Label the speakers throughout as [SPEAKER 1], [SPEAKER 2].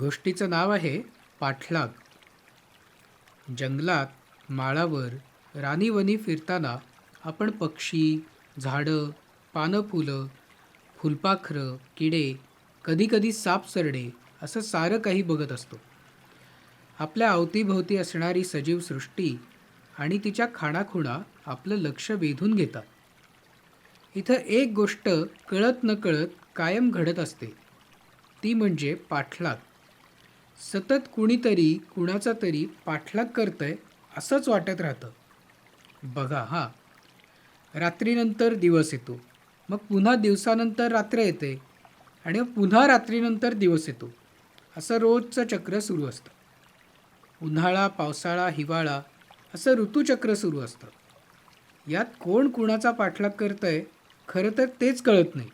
[SPEAKER 1] गोष्टीचं नाव आहे पाठलाग. जंगलात, माळावर, रानीवनी फिरताना आपण पक्षी, झाडं, पानं फुलं, फुलपाखरं, किडे, कधीकधी सापसरडे असं सारं काही बघत असतो. आपल्या अवतीभोवती असणारी सजीव सृष्टी आणि तिच्या खाणाखुणा आपलं लक्ष वेधून घेतात. इथं एक गोष्ट कळत नकळत कायम घडत असते, ती म्हणजे पाठलाग. सतत कुणीतरी कुणाचा तरी पाठलाग करतंय असंच वाटत राहतं. बघा हां, रात्रीनंतर दिवस येतो, मग पुन्हा दिवसानंतर रात्र येते आणि मग पुन्हा रात्रीनंतर दिवस येतो. असं रोजचं चक्र सुरू असतं. उन्हाळा, पावसाळा, हिवाळा असं ऋतूचक्र सुरू असतं. यात कोण कुणाचा पाठलाग करतंय खरं तर तेच कळत नाही.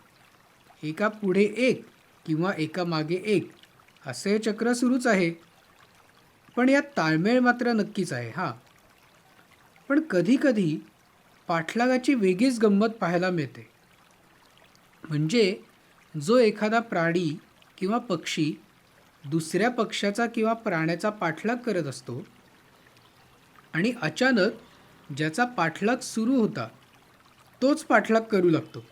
[SPEAKER 1] एका पुढे एक किंवा एका मागे एक असे चक्र सुरूच आहे. पण यात ताळमेळ मात्र नक्कीच आहे हां. पण कधीकधी पाठलागाची वेगळीच गंमत पाहायला मिळते. म्हणजे जो एखादा प्राणी किंवा पक्षी दुसऱ्या पक्ष्याचा किंवा प्राण्याचा पाठलाग करत असतो आणि अचानक ज्याचा पाठलाग सुरू होता तोच पाठलाग करू लागतो.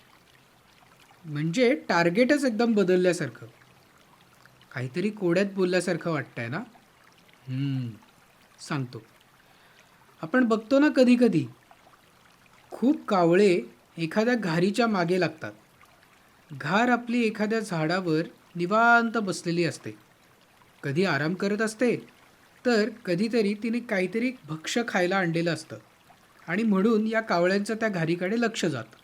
[SPEAKER 1] म्हणजे टार्गेटच एकदम बदलल्यासारखं. काहीतरी कोड्यात बोलल्यासारखं वाटतंय ना? सांगतो. आपण बघतो ना कधीकधी खूप कावळे एखाद्या घारीच्या मागे लागतात. घार आपली एखाद्या झाडावर निवांत बसलेली असते. कधी आराम करत असते, तर कधीतरी तिने काहीतरी भक्ष्य खायला आणलेलं असतं आणि म्हणून या कावळ्यांचं त्या घारीकडे लक्ष जातं.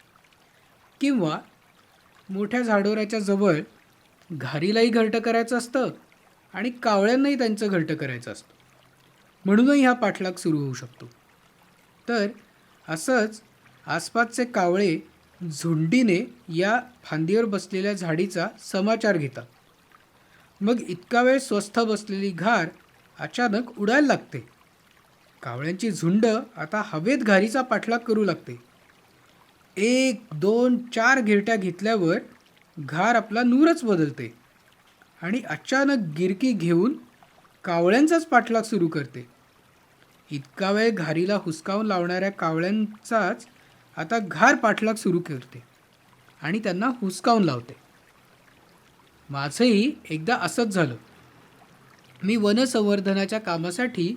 [SPEAKER 1] किंवा मोठ्या झाडोऱ्याच्या जवळ घारीलाही घरटं करायचं असतं आणि कावळ्यांनाही त्यांचं घरटं करायचं असतं. म्हणूनही हा पाठलाग सुरू होऊ शकतो. तर असंच आसपासचे कावळे झुंडीने या फांदीवर बसलेल्या झाडीचा समाचार घेतात. मग इतका वेळ स्वस्थ बसलेली घार अचानक उडायला लागते. कावळ्यांची झुंड आता हवेत घारीचा पाठलाग करू लागते. 1, 2, 4 घिरट्या घेतल्यावर घार आपला नूरच बदलते आणि अचानक गिरकी घेऊन कावळ्यांचाच पाठलाग सुरू करते. इतका वेळ घारीला हुसकावून लावणाऱ्या कावळ्यांचाच आता घार पाठलाग सुरू करते आणि त्यांना हुसकावून लावते. माझंही एकदा असंच झालं. मी वनसंवर्धनाच्या कामासाठी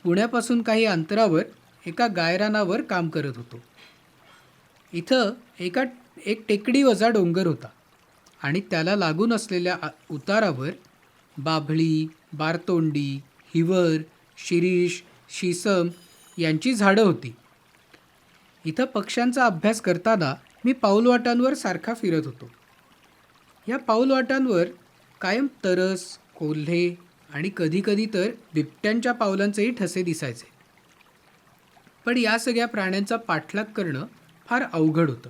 [SPEAKER 1] पुण्यापासून काही अंतरावर एका गायरानावर काम करत होतो. इथं एक टेकडीवजा डोंगर होता आणि त्याला लागून असलेल्या उतारावर बाभळी, बारतोंडी, हिवर, शिरीष, शिसम यांची झाडं होती. इथं पक्ष्यांचा अभ्यास करताना मी पाऊलवाटांवर सारखा फिरत होतो. या पाऊलवाटांवर कायम तरस, कोल्हे आणि कधीकधी तर बिबट्यांच्या पावलांचेही ठसे दिसायचे. पण या सगळ्या प्राण्यांचा पाठलाग करणं फार अवघड होतं.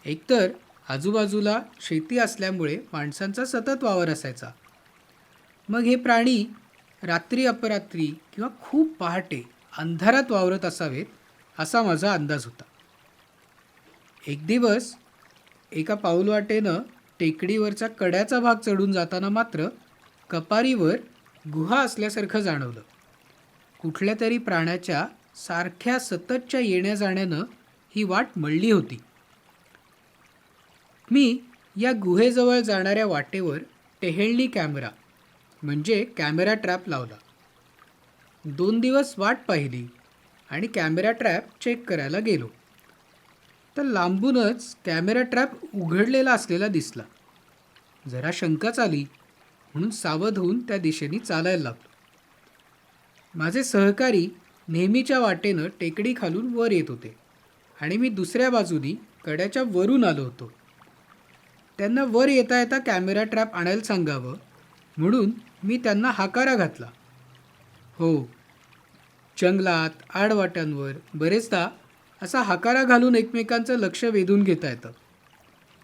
[SPEAKER 1] एकतर आजूबाजूला शेती असल्यामुळे माणसांचा सतत वावर असायचा. मग हे प्राणी रात्री अपरात्री किंवा खूप पहाटे अंधारात वावरत असावेत असा माझा अंदाज होता. एक दिवस एका पाऊलवाटेनं टेकडीवरचा कड्याचा भाग चढून जाताना मात्र कपारीवर गुहा असल्यासारखं जाणवलं. कुठल्या तरी प्राण्याच्या सारख्या सततच्या येण्या जाण्यानं ही वाट मळली होती. मी या गुहेजवळ जाणाऱ्या वाटेवर टेहेळणी कॅमेरा म्हणजे कॅमेरा ट्रॅप लावला. 2 दिवस वाट पाहिली आणि कॅमेरा ट्रॅप चेक करायला गेलो. तर लांबूनच कॅमेरा ट्रॅप उघडलेला असलेला दिसला. जरा शंकाच आली म्हणून सावध होऊन त्या दिशेने चालायला लागलो. माझे सहकारी नेहमीच्या वाटेनं टेकडी खालून वर येत होते आणि मी दुसऱ्या बाजूनी कड्याच्या वरून आलो होतो. त्यांना वर येता येता कॅमेरा ट्रॅप आणायला सांगावं म्हणून मी त्यांना हाकारा घातला. हो, जंगलात, आडवाटांवर बरेचदा असा हाकारा घालून एकमेकांचं लक्ष वेधून घेता येतं.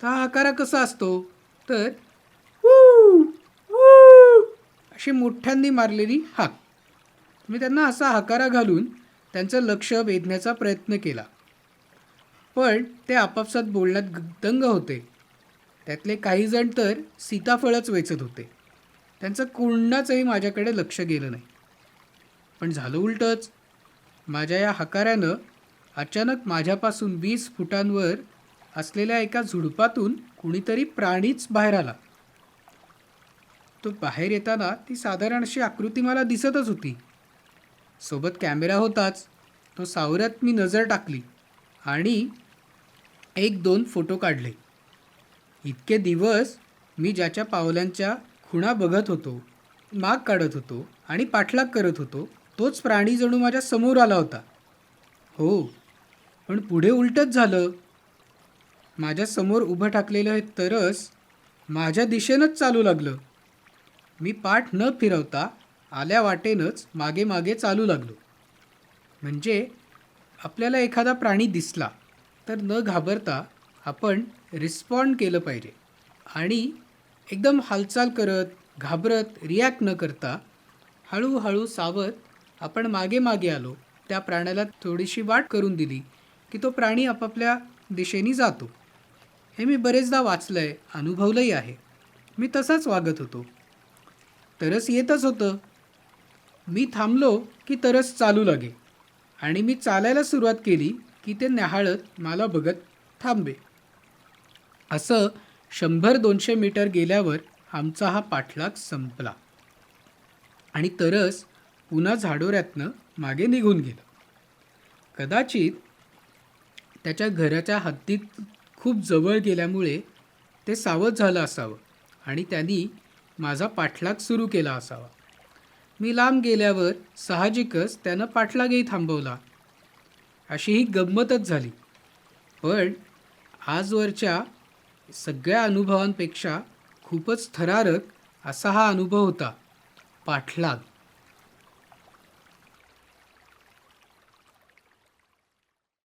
[SPEAKER 1] तर हा हाकारा कसा असतो तर वू वू अशी मोठ्यांनी मारलेली हाक. मी त्यांना असा हाकारा घालून त्यांचं लक्ष वेधण्याचा प्रयत्न केला. पण ते आपापसात बोलण्यात दंग होते. त्यातले काही जण तर सीताफळच वेचत होते. त्यांचं कोणाचंही माझ्याकडे लक्ष गेलं नाही. पण झालं उलटंच. माझ्या या हकाऱ्यानं अचानक माझ्यापासून 20 फुटांवर असलेल्या एका झुडपातून कुणीतरी प्राणीच बाहेर आला. तो बाहेर येताना ती साधारण अशी आकृती मला दिसतच होती. सोबत कॅमेरा होताच. तो सावरत मी नजर टाकली आणि 1-2 फोटो काढले. इतके दिवस मी ज्याच्या पावलांच्या खुणा बघत होतो, माग काढत होतो आणि पाठलाग करत होतो, तोच प्राणी जणू माझ्या समोर आला होता. हो, पण पुढे उलटंच झालं. माझ्या समोर उभं ठाकलेलं हे तरस माझ्या दिशेनंच चालू लागलं. मी पाठ न फिरवता आल्या वाटेनंच मागे मागे चालू लागलो. म्हणजे आपल्याला एखादा प्राणी दिसला तर न घाबरता आपण रिस्पॉन्ड केलं पाहिजे आणि एकदम हालचाल करत, घाबरत, रिॲक्ट न करता हळूहळू सावध आपण मागे मागे आलो. त्या प्राण्याला थोडीशी वाट करून दिली की तो प्राणी आपापल्या दिशेने जातो. हे मी बरेचदा वाचलं आहे, अनुभवलंही आहे. मी तसाच वागत होतो. तरस येतच होतं. मी थांबलो की तरस चालू लागे आणि मी चालायला सुरुवात केली की ते न्याहाळत मला बघत थांबे. असं 100-200 मीटर गेल्यावर आमचा हा पाठलाग संपला आणि तरस पुन्हा झाडोऱ्यातनं मागे निघून गेलं. कदाचित त्याच्या घराच्या हद्दीत खूप जवळ गेल्यामुळे ते सावध झालं असावं आणि त्यांनी माझा पाठलाग सुरू केला असावा. मी लांब गेल्यावर साहजिकच त्यानं पाठलागही थांबवला. अशी ही गंमतच झाली. पण आजवरच्या सगळ्या अनुभवांपेक्षा खूपच थरारक असा हा अनुभव होता, पाठलाग.